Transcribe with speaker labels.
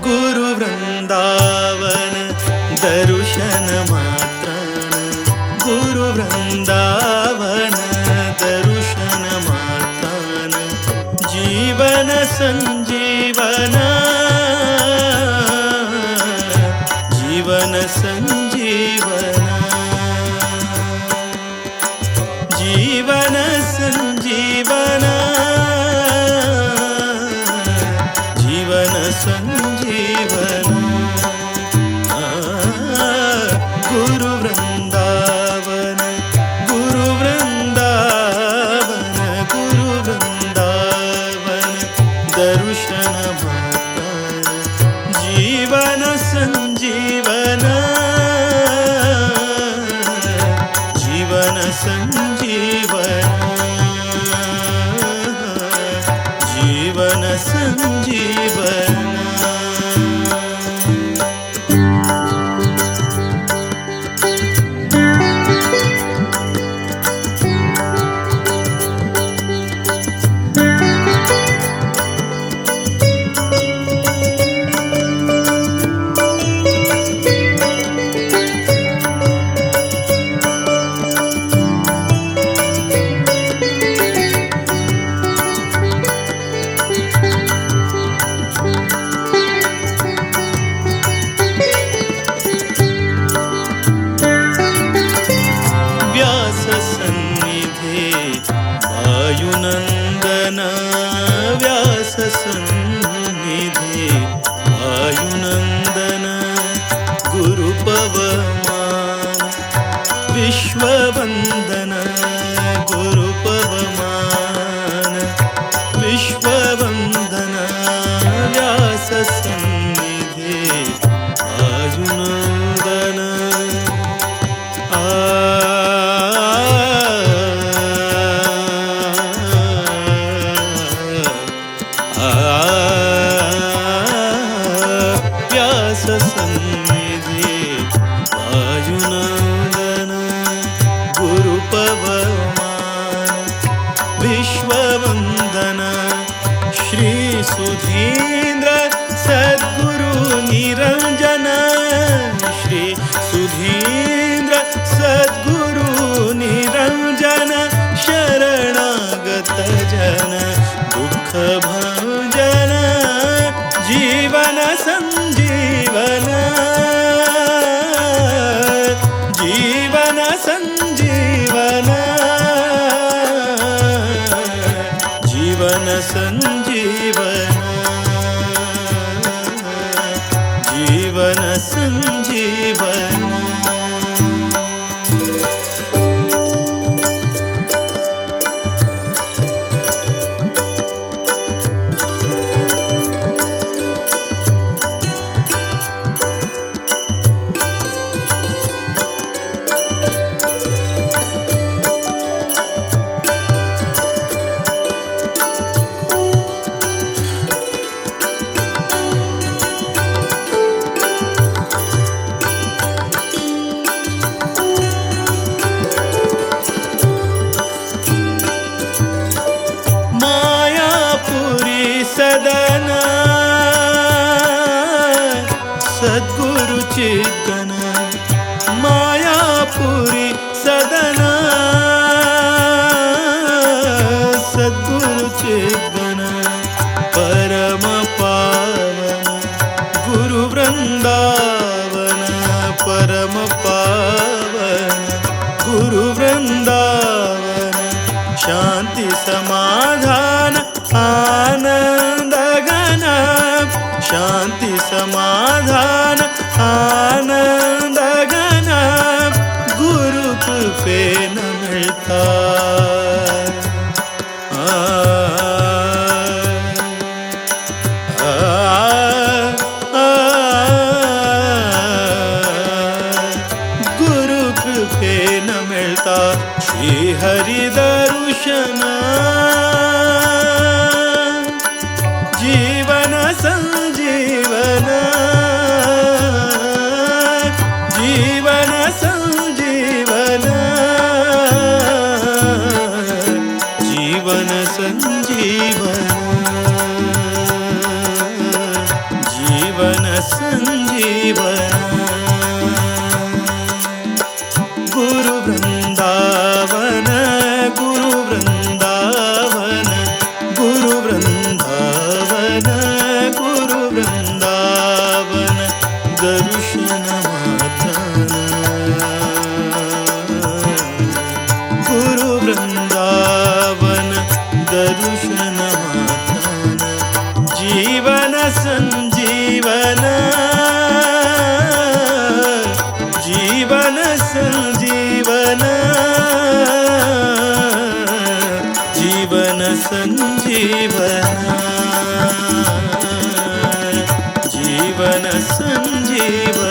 Speaker 1: गुरु वृंदावन दर्शन मात्रान, गुरु वृंदावन दर्शन मात्रान, जीवन संजीवना जीवन संजीवना जीवन संजीवना जीवन संजीवना। गुरु वृंदावन गुरु वृंदावन गुरु वृंदावन दर्शन मात्रान, जीवन संजीवना जीवन संजीवना जीवन संजीवना। वायुनंदन व्यास सन्निधि वायुनंदन गुरु पवमान विश्ववंदन गुरु पवमान विश्ववंदन व्यास सन्निधि वायुनंदन। व्यास सन्निधि वायुनंदन गुरु पवमान विश्ववंदन, श्री सुधीन्द्र सद्गुरु निरंजन, श्री सुधीन्द्र सद्गुरु निरंजन, शरणागत जन दुख भंजन, जीवन संजीवना जीवन संजीवना जीवन संजीवना जीवन संजीवना। सदन सद्गुरु चिद्गण, मायापुरी सदन सद्गुरु चिद्गण, परम पावन गुरु वृंदावन परम पावन गुरु वृंदावन, शांति समाधान आनंद घन, शांति समाधान आनंद घन, गुरु कृपे न मिलता। आ, आ, आ, ಗುರು ವೃಂದಾವನ ಗುರು ವೃಂದಾವನ ಗುರು ವೃಂದಾವನ ಗುರು ವೃಂದಾವನ ದರ್ಶನ ಮಾತ್ರ ಗುರು ವೃಂದಾವನ ದರ್ಶನ ಮಾತ್ರ ಜೀವನ ಸಂಜೀವನ ಜೀವನ ಸಂಜೀವನ ಜೀವನ ಸಂಜೀವನ ಜೀವನ ಸಂಜೀವನ